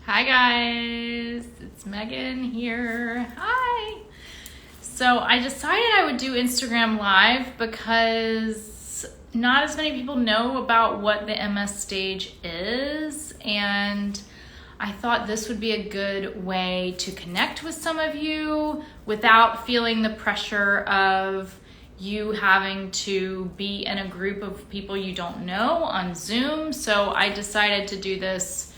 Hi guys, it's Megan here. Hi. So I decided I would do Instagram Live because not as many people know about what the MS stage is, and I thought this would be a good way to connect with some of you without feeling the pressure of you having to be in a group of people you don't know on Zoom. So I decided to do this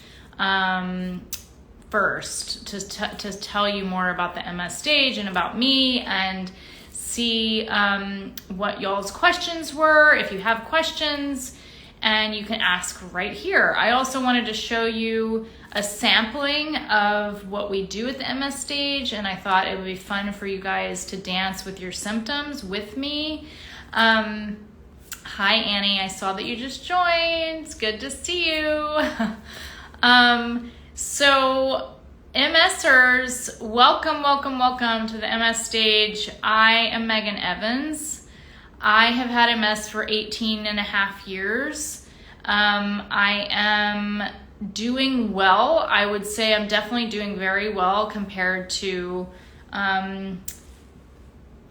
first to tell you more about the MS stage and about me, and see what y'all's questions were, if you have questions, and you can ask right here. I also wanted to show you a sampling of what we do at the MS stage, and I thought it would be fun for you guys to dance with your symptoms with me. Hi Annie, I saw that you just joined. It's good to see you. So MSers, welcome to the MS stage. I am Megan Evans. I have had MS for 18 and a half years. I am doing well. I would say I'm definitely doing very well compared to, I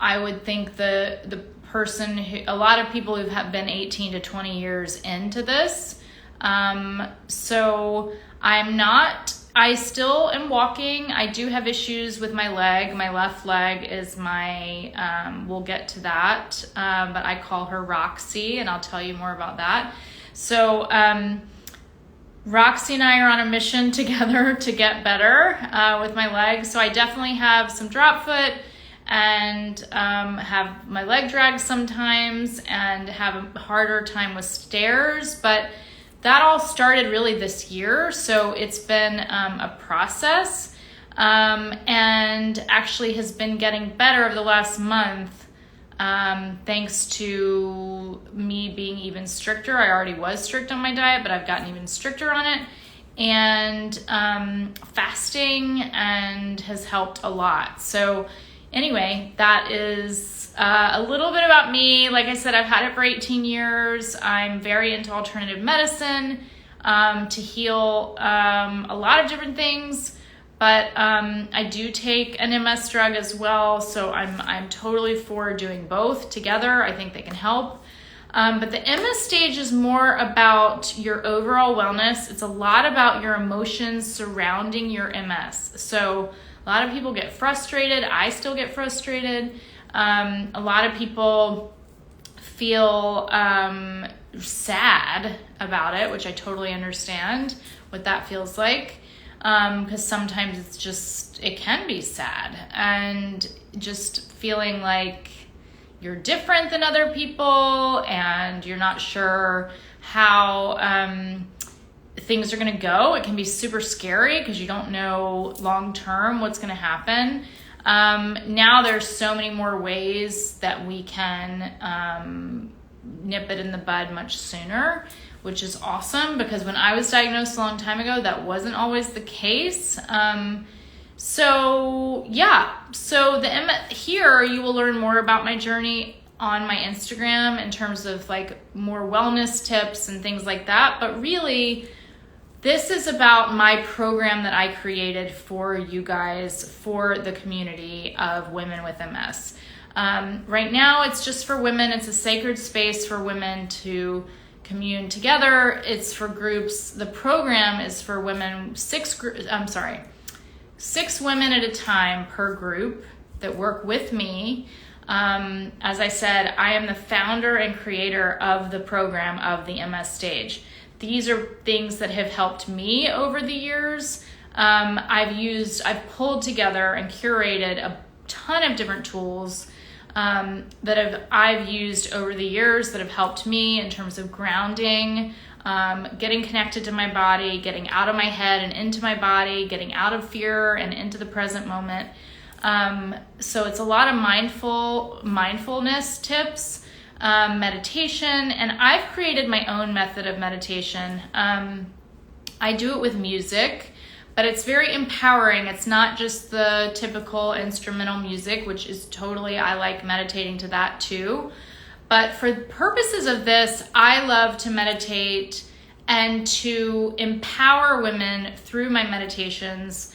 would think the person who, a lot of people who have been 18 to 20 years into this. So I still am walking. I do have issues with my leg. My left leg is we'll get to that, but I call her Roxy, and I'll tell you more about that. So Roxy and I are on a mission together to get better with my leg. So I definitely have some drop foot and have my leg drag sometimes and have a harder time with stairs, but that all started really this year, so it's been a process, and actually has been getting better over the last month, thanks to me being even stricter. I already was strict on my diet, but I've gotten even stricter on it, and fasting, and has helped a lot. So anyway, that is a little bit about me. Like I said, I've had it for 18 years. I'm very into alternative medicine to heal a lot of different things, but I do take an MS drug as well, so I'm totally for doing both together. I think they can help. But the MS stage is more about your overall wellness. It's a lot about your emotions surrounding your MS. So a lot of people get frustrated. I still get frustrated. A lot of people feel sad about it, which I totally understand what that feels like, because sometimes it can be sad, and just feeling like you're different than other people and you're not sure how things are going to go. It can be super scary because you don't know long term what's going to happen. Now there's so many more ways that we can nip it in the bud much sooner, which is awesome, because when I was diagnosed a long time ago, that wasn't always the case. So here you will learn more about my journey on my Instagram in terms of like more wellness tips and things like that. But really, this is about my program that I created for you guys, for the community of women with MS. Right now, it's just for women. It's a sacred space for women to commune together. It's for groups. The program is for women, 6 women at a time per group that work with me. As I said, I am the founder and creator of the program of the MS stage. These are things that have helped me over the years. I've pulled together and curated a ton of different tools that I've used over the years that have helped me in terms of grounding, getting connected to my body, getting out of my head and into my body, getting out of fear and into the present moment. So it's a lot of mindfulness tips, meditation, and I've created my own method of meditation. I do it with music, but it's very empowering. It's not just the typical instrumental music, which is totally, I like meditating to that too. But for purposes of this, I love to meditate and to empower women through my meditations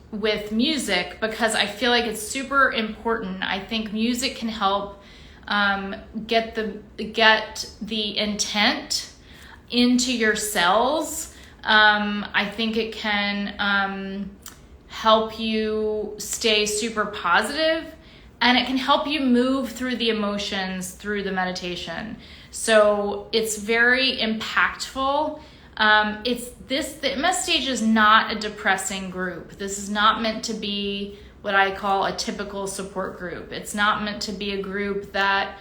with music, because I feel like it's super important. I think music can help get the intent into your cells. I think it can help you stay super positive, and it can help you move through the emotions through the meditation. So it's very impactful. The MS stage is not a depressing group. This is not meant to be what I call a typical support group. It's not meant to be a group that,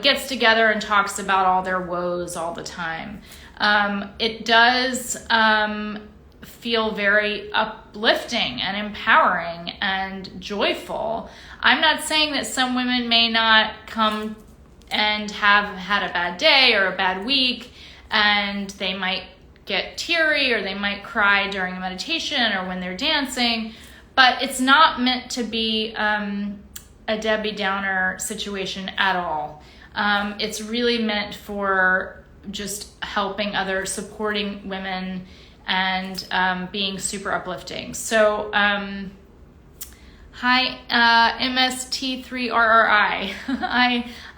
gets together and talks about all their woes all the time. It does feel very uplifting and empowering and joyful. I'm not saying that some women may not come and have had a bad day or a bad week, and they might get teary or they might cry during a meditation or when they're dancing, but it's not meant to be a Debbie Downer situation at all. It's really meant for just helping others, supporting women, and being super uplifting. So, hi, MST3RRI.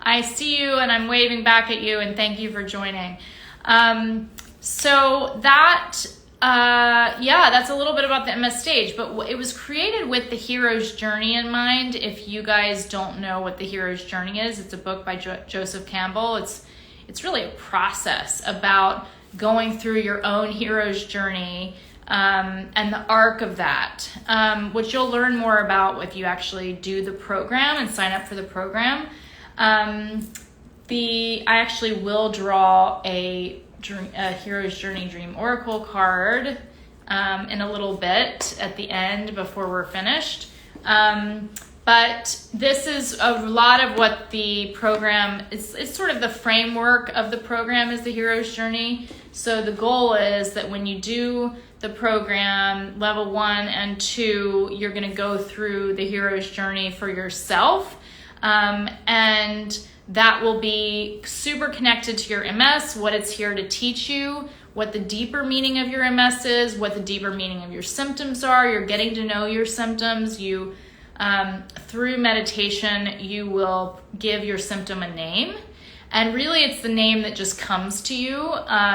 I see you and I'm waving back at you, and thank you for joining. So that's a little bit about the MS stage, but it was created with the hero's journey in mind. If you guys don't know what the hero's journey is, it's a book by Joseph Campbell. It's really a process about going through your own hero's journey, and the arc of that, which you'll learn more about if you actually do the program and sign up for the program. I actually will draw a Hero's Journey Dream Oracle card in a little bit at the end before we're finished. But this is a lot of what the program, it's sort of the framework of the program is the Hero's Journey. So the goal is that when you do the program, level 1 and 2, you're going to go through the Hero's Journey for yourself. And that will be super connected to your MS, what it's here to teach you, what the deeper meaning of your MS is, what the deeper meaning of your symptoms are. You're getting to know your symptoms. Through meditation, you will give your symptom a name. And really, it's the name that just comes to you,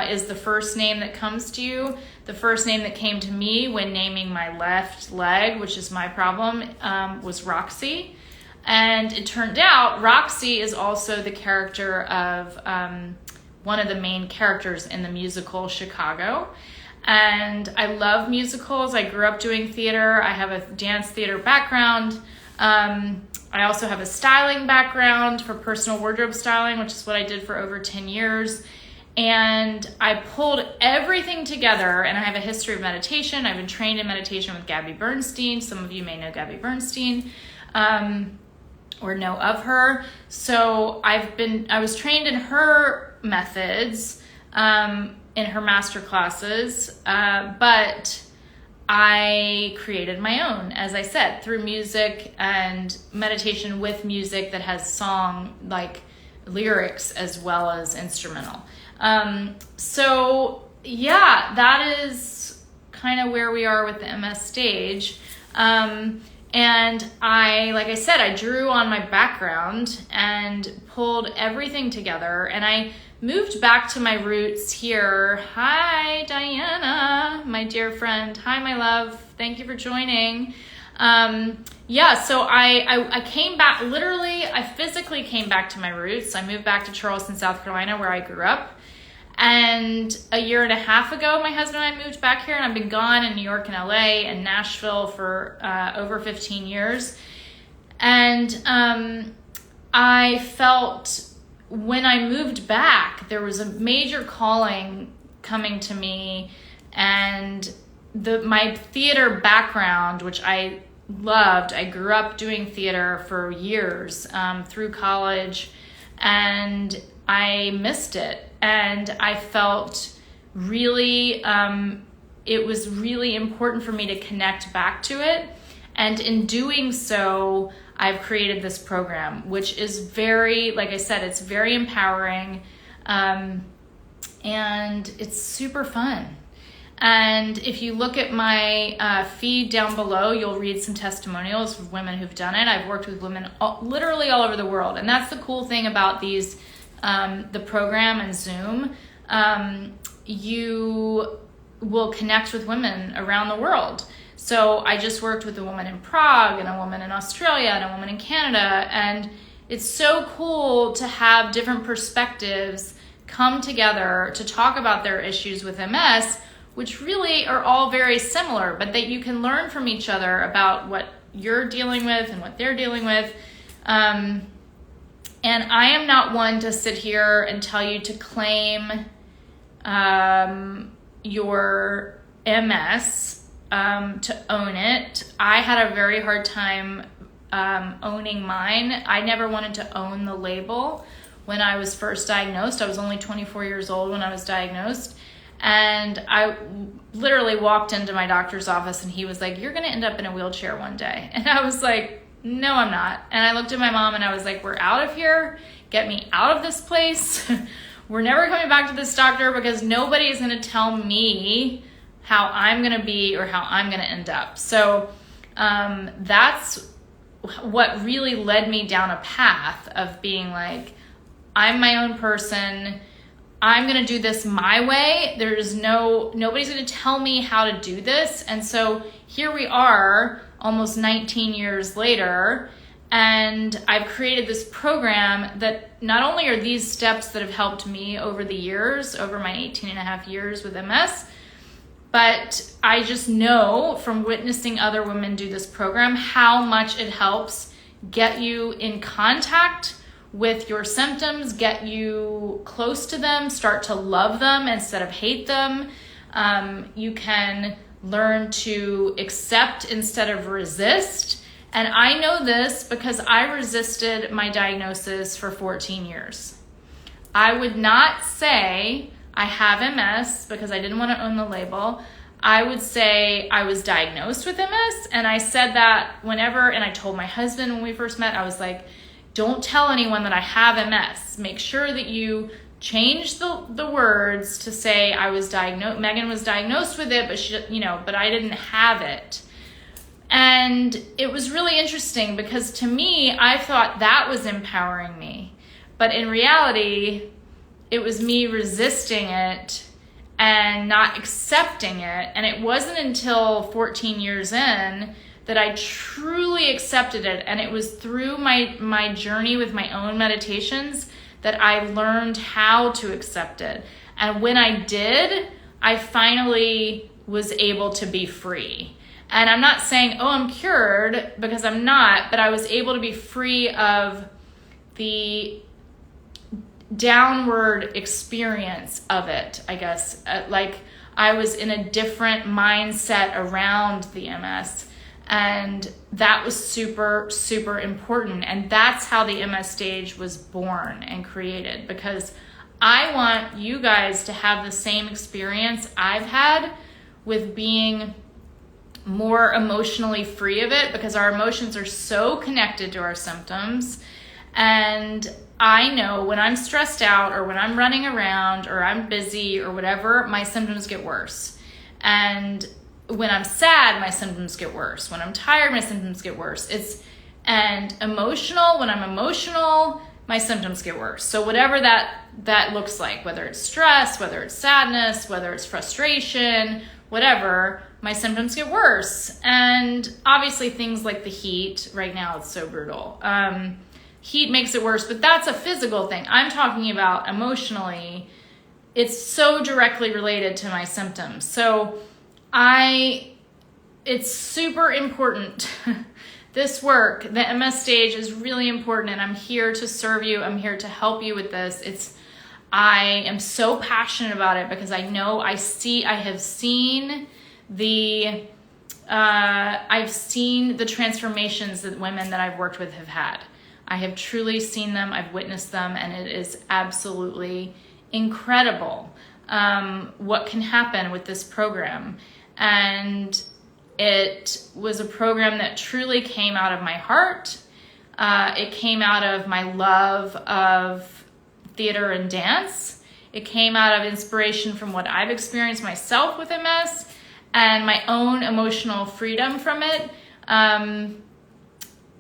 is the first name that comes to you. The first name that came to me when naming my left leg, which is my problem, was Roxy. And it turned out Roxy is also the character of one of the main characters in the musical Chicago. And I love musicals. I grew up doing theater. I have a dance theater background. I also have a styling background for personal wardrobe styling, which is what I did for over 10 years. And I pulled everything together, and I have a history of meditation. I've been trained in meditation with Gabby Bernstein. Some of you may know Gabby Bernstein. Or know of her. So I was trained in her methods, in her master classes, but I created my own, as I said, through music and meditation with music that has song, like lyrics as well as instrumental. So yeah, that is kind of where we are with the MS stage. And like I said, I drew on my background and pulled everything together, and I moved back to my roots here. Hi, Diana, my dear friend. Hi, my love. Thank you for joining. So I came back, literally, I physically came back to my roots. I moved back to Charleston, South Carolina, where I grew up. And a year and a half ago, my husband and I moved back here, and I've been gone in New York and LA and Nashville for over 15 years. And I felt when I moved back, there was a major calling coming to me, and my theater background, which I loved, I grew up doing theater for years through college, and I missed it. And I felt really, it was really important for me to connect back to it. And in doing so, I've created this program, which is very, like I said, it's very empowering. And it's super fun. And if you look at my feed down below, you'll read some testimonials of women who've done it. I've worked with women literally all over the world. And that's the cool thing about these, the program and Zoom. You will connect with women around the world. So I just worked with a woman in Prague and a woman in Australia and a woman in Canada. And it's so cool to have different perspectives come together to talk about their issues with MS, which really are all very similar, but that you can learn from each other about what you're dealing with and what they're dealing with. And I am not one to sit here and tell you to claim your MS, to own it. I had a very hard time owning mine. I never wanted to own the label when I was first diagnosed. I was only 24 years old when I was diagnosed. And I literally walked into my doctor's office and he was like, "You're going to end up in a wheelchair one day." And I was like, "No, I'm not." And I looked at my mom and I was like, "We're out of here. Get me out of this place. We're never coming back to this doctor because nobody is going to tell me how I'm going to be or how I'm going to end up." So that's what really led me down a path of being like, I'm my own person. I'm going to do this my way. Nobody's going to tell me how to do this. And so here we are almost 19 years later, and I've created this program that not only are these steps that have helped me over the years, over my 18 and a half years with MS, but I just know from witnessing other women do this program how much it helps get you in contact with your symptoms, get you close to them, start to love them instead of hate them. You can learn to accept instead of resist. And I know this because I resisted my diagnosis for 14 years. I would not say I have MS because I didn't want to own the label. I would say I was diagnosed with MS. And I said that whenever, and I told my husband when we first met, I was like, "Don't tell anyone that I have MS. Make sure that you change the words to say I was diagnosed. Megan was diagnosed with it, but I didn't have it." And it was really interesting because to me, I thought that was empowering me. But in reality, it was me resisting it and not accepting it. And it wasn't until 14 years in that I truly accepted it. And it was through my journey with my own meditations that I learned how to accept it. And when I did, I finally was able to be free. And I'm not saying, oh, I'm cured, because I'm not, but I was able to be free of the downward experience of it, I guess. Like I was in a different mindset around the MS. And that was super, super important. And that's how the MS stage was born and created, because I want you guys to have the same experience I've had with being more emotionally free of it, because our emotions are so connected to our symptoms. And I know when I'm stressed out or when I'm running around or I'm busy or whatever, my symptoms get worse. And when I'm sad, my symptoms get worse. When I'm tired, my symptoms get worse. And emotional, when I'm emotional, my symptoms get worse. So whatever that looks like, whether it's stress, whether it's sadness, whether it's frustration, whatever, my symptoms get worse. And obviously things like the heat, right now it's so brutal. Heat makes it worse, but that's a physical thing. I'm talking about emotionally. It's so directly related to my symptoms. So it's super important. This work, the MS stage, is really important, and I'm here to serve you. I'm here to help you with this. I am so passionate about it because I know I've seen the transformations that women that I've worked with have had. I have truly seen them, I've witnessed them, and it is absolutely incredible what can happen with this program. And it was a program that truly came out of my heart. It came out of my love of theater and dance. It came out of inspiration from what I've experienced myself with MS and my own emotional freedom from it.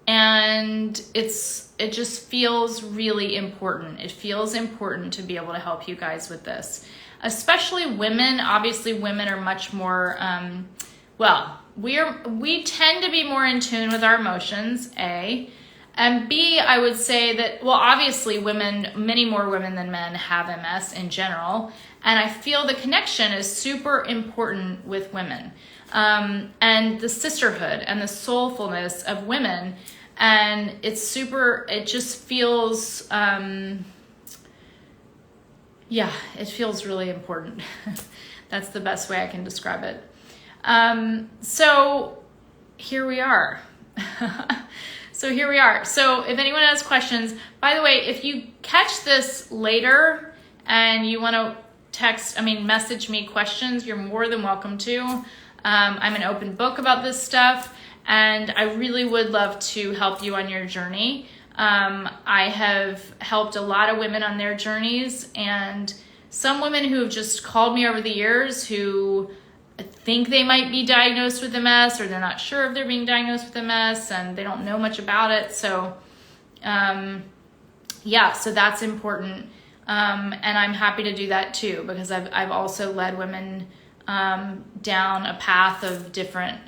And it just feels really important. It feels important to be able to help you guys with this, especially women. Obviously, women are much more, we tend to be more in tune with our emotions, A. And B, I would say that, well, obviously many more women than men have MS in general. And I feel the connection is super important with women. And the sisterhood and the soulfulness of women. And it just feels, it feels really important. That's the best way I can describe it. So here we are. So if anyone has questions, by the way, if you catch this later and you want to message me questions, you're more than welcome to. I'm an open book about this stuff, and I really would love to help you on your journey. I have helped a lot of women on their journeys, and some women who have just called me over the years who think they might be diagnosed with MS, or they're not sure if they're being diagnosed with MS and they don't know much about it. So, so that's important. And I'm happy to do that too, because I've also led women down a path of different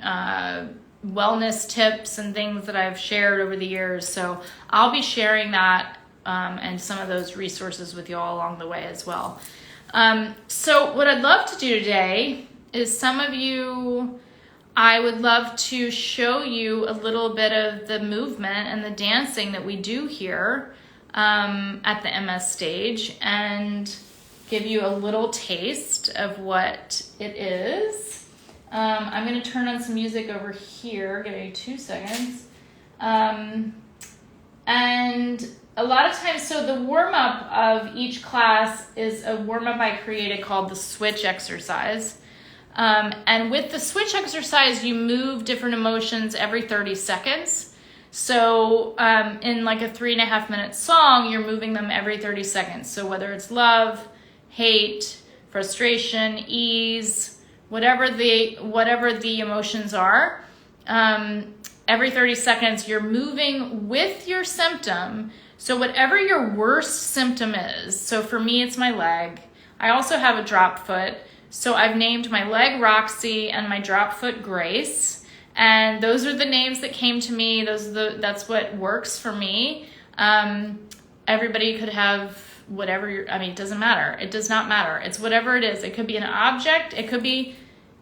wellness tips and things that I've shared over the years. So I'll be sharing that and some of those resources with you all along the way as well. So what I'd love to do today is I would love to show you a little bit of the movement and the dancing that we do here at the MS stage, and give you a little taste of what it is. I'm going to turn on some music over here. Give me 2 seconds. And a lot of times, so the warm-up of each class is a warm-up I created called the switch exercise. And with the switch exercise, you move different emotions every 30 seconds. So in like a 3.5 minute song, you're moving them every 30 seconds. So whether it's love, hate, frustration, ease, whatever the emotions are, every 30 seconds, you're moving with your symptom. So whatever your worst symptom is, so for me, it's my leg. I also have a drop foot. So I've named my leg Roxy and my drop foot Grace. And those are the names that came to me. That's what works for me. Everybody could have whatever it doesn't matter. It does not matter. It's whatever it is. It could be an object. It could be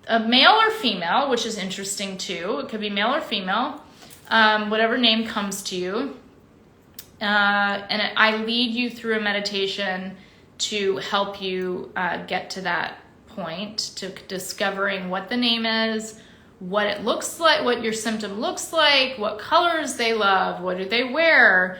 a male or female, which is interesting too. It could be male or female, whatever name comes to you. And I lead you through a meditation to help you get to that point, to discovering what the name is, what it looks like, what your symptom looks like, what colors they love, what do they wear.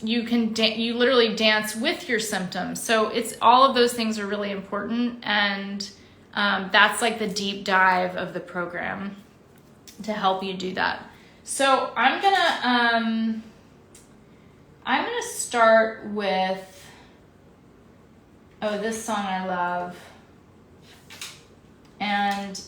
You literally dance with your symptoms. So it's all of those things are really important, and that's like the deep dive of the program to help you do that. So I'm gonna start with this song I love, and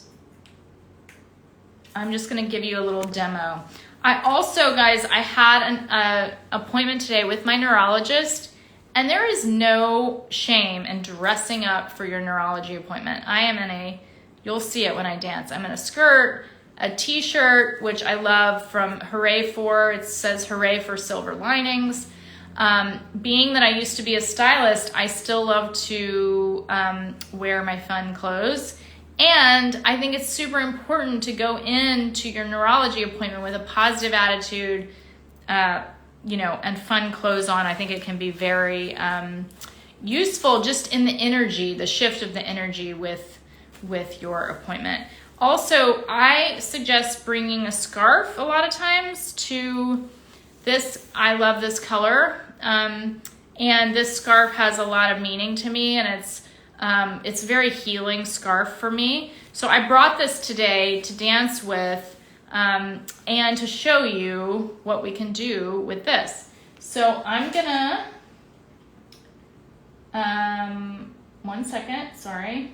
I'm just going to give you a little demo. I also, guys, I had an appointment today with my neurologist, and there is no shame in dressing up for your neurology appointment. I am you'll see it when I dance. I'm in a skirt, a t-shirt, which I love, from Hooray For. It says Hooray for Silver Linings. Being that I used to be a stylist, I still love to wear my fun clothes. And I think it's super important to go into your neurology appointment with a positive attitude, and fun clothes on. I think it can be very useful just in the energy, the shift of the energy with your appointment. Also, I suggest bringing a scarf a lot of times to this. I love this color. And this scarf has a lot of meaning to me, and it's a very healing scarf for me. So I brought this today to dance with, and to show you what we can do with this. So I'm gonna 1 second, sorry.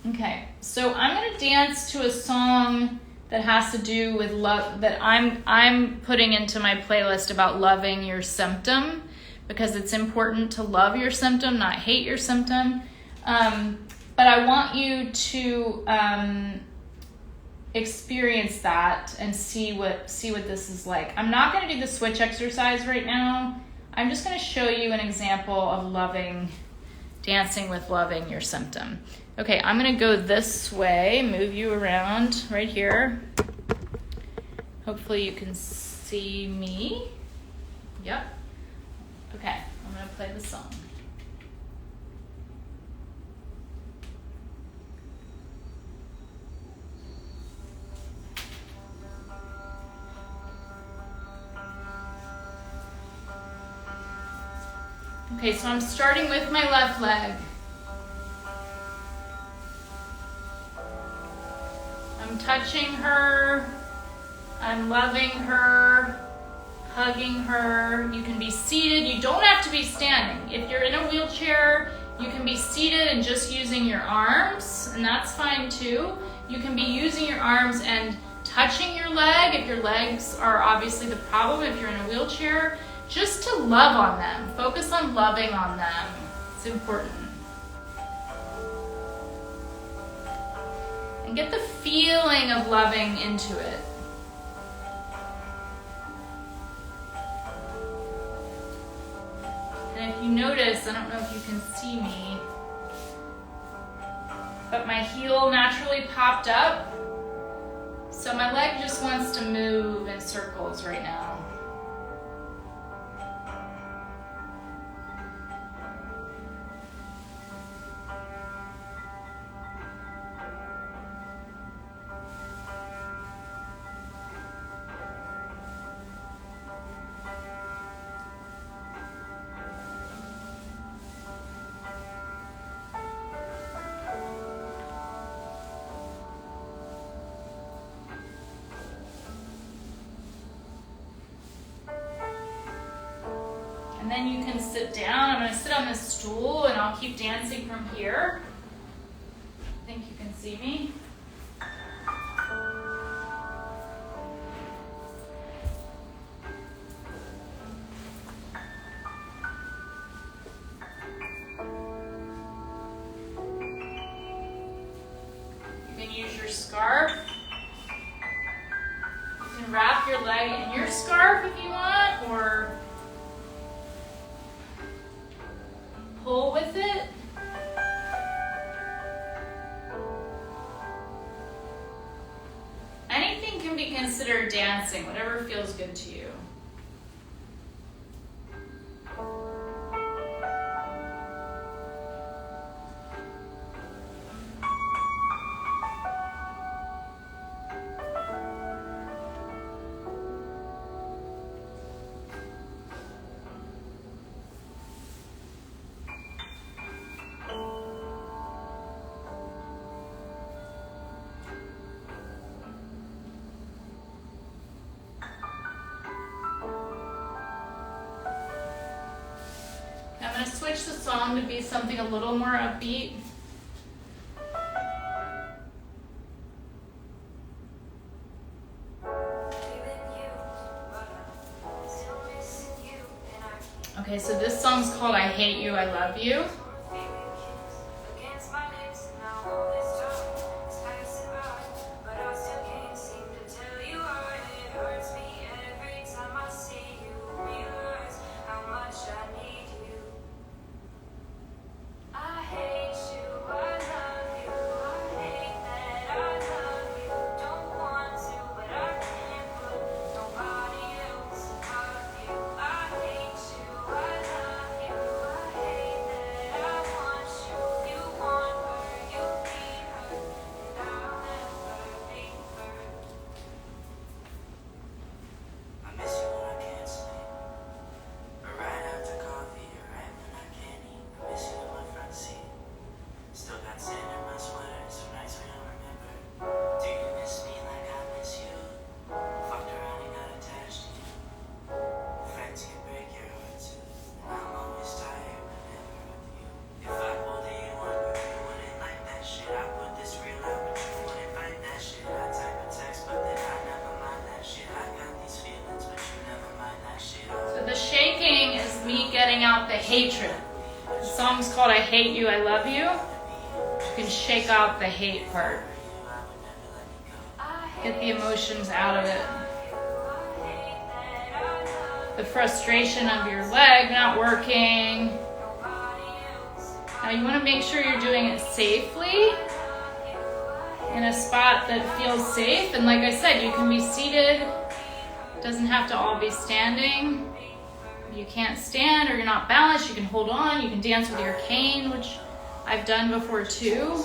Okay, so I'm gonna dance to a song that has to do with love, that I'm putting into my playlist about loving your symptom, because it's important to love your symptom, not hate your symptom. But I want you to experience that and see what this is like. I'm not going to do the switch exercise right now. I'm just going to show you an example of dancing with loving your symptom. Okay, I'm going to go this way, move you around right here. Hopefully you can see me. Yep. Okay, I'm going to play the song. Okay, so I'm starting with my left leg. I'm touching her, I'm loving her, hugging her. You can be seated, you don't have to be standing. If you're in a wheelchair, you can be seated and just using your arms, and that's fine too. You can be using your arms and touching your leg if your legs are obviously the problem if you're in a wheelchair. Just to love on them. Focus on loving on them. It's important. And get the feeling of loving into it. And if you notice, I don't know if you can see me, but my heel naturally popped up. So my leg just wants to move in circles right now. And then you can sit down. I'm going to sit on this stool and I'll keep dancing from here. I think you can see me. You can use your scarf. You can wrap your leg in your scarf if you want, or pull with it. Anything can be considered dancing, whatever feels good to you. I'm going to switch the song to be something a little more upbeat. Okay, so this song's called I Hate You, I Love You. out the hatred. The song's called I Hate You, I Love You. You can shake out the hate part. Get the emotions out of it. The frustration of your leg not working. Now you want to make sure you're doing it safely in a spot that feels safe. And like I said, you can be seated. It doesn't have to all be standing. If you can't stand or you're not balanced, you can hold on. You can dance with your cane, which I've done before too.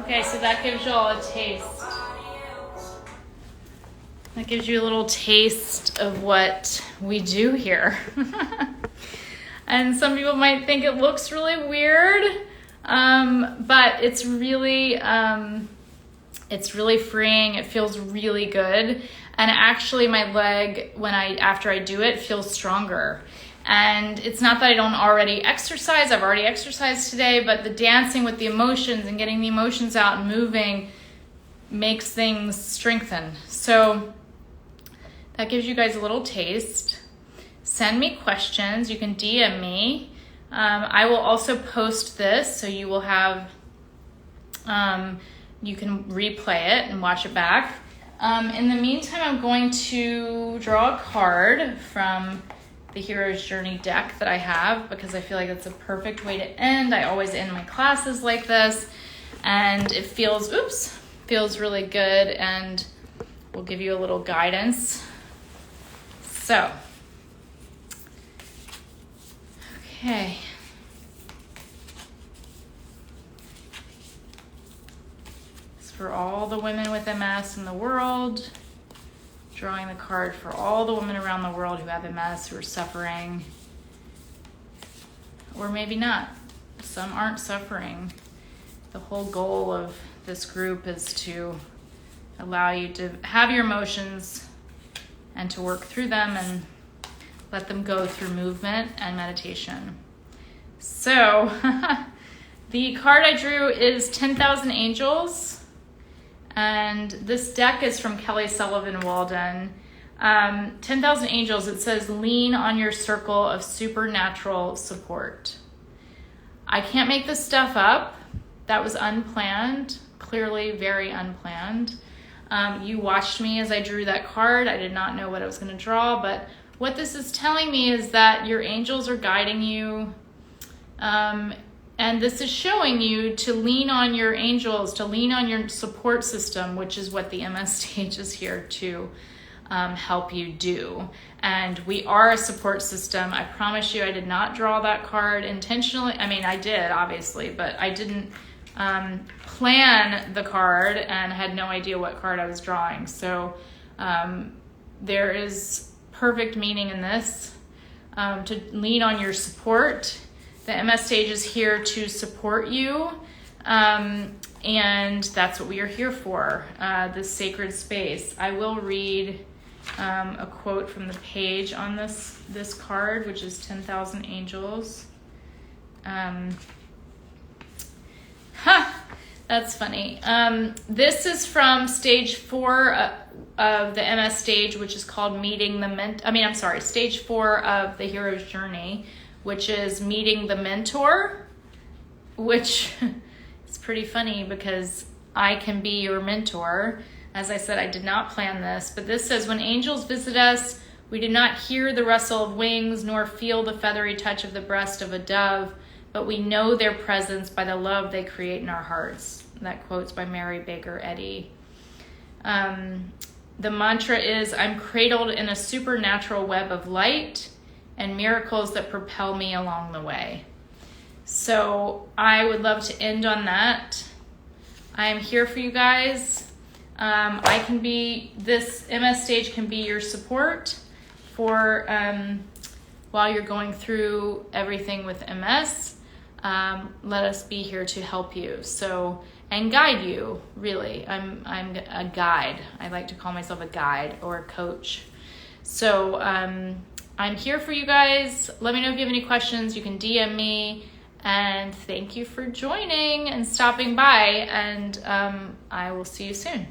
Okay, so that gives you all a taste. That gives you a little taste of what we do here. And some people might think it looks really weird, but it's really freeing. It feels really good. And actually my leg, after I do it, feels stronger. And it's not that I don't already exercise. I've already exercised today, but the dancing with the emotions and getting the emotions out and moving makes things strengthen. So that gives you guys a little taste. Send me questions. You can DM me. I will also post this, so you will have, you can replay it and watch it back. In the meantime, I'm going to draw a card from the Hero's Journey deck that I have, because I feel like it's a perfect way to end. I always end my classes like this, and it feels really good, and will give you a little guidance. So, okay. It's for all the women with MS in the world. Drawing the card for all the women around the world who have MS, who are suffering. Or maybe not. Some aren't suffering. The whole goal of this group is to allow you to have your emotions and to work through them and let them go through movement and meditation. So, the card I drew is 10,000 Angels. And this deck is from Kelly Sullivan Walden. 10,000 Angels, it says, lean on your circle of supernatural support. I can't make this stuff up. That was unplanned, clearly very unplanned. You watched me as I drew that card. I did not know what I was going to draw, but what this is telling me is that your angels are guiding you. And this is showing you to lean on your angels, to lean on your support system, which is what the MS stage is here to help you do. And we are a support system. I promise you, I did not draw that card intentionally. I mean, I did, obviously, but I didn't plan the card and had no idea what card I was drawing. So there is perfect meaning in this, to lean on your support. The MS stage is here to support you, and that's what we are here for, this sacred space. I will read a quote from the page on this card, which is 10,000 Angels. That's funny. This is from stage 4 of the MS stage, which is called stage 4 of the Hero's Journey, which is meeting the mentor, which is pretty funny because I can be your mentor. As I said, I did not plan this, but this says, when angels visit us, we do not hear the rustle of wings nor feel the feathery touch of the breast of a dove, but we know their presence by the love they create in our hearts. That quote's by Mary Baker Eddy. The mantra is, I'm cradled in a supernatural web of light and miracles that propel me along the way. So I would love to end on that. I am here for you guys. This MS stage can be your support for while you're going through everything with MS. Let us be here to help you. So, and guide you, really. I'm a guide. I like to call myself a guide or a coach. So I'm here for you guys. Let me know if you have any questions. You can DM me. And thank you for joining and stopping by. And I will see you soon.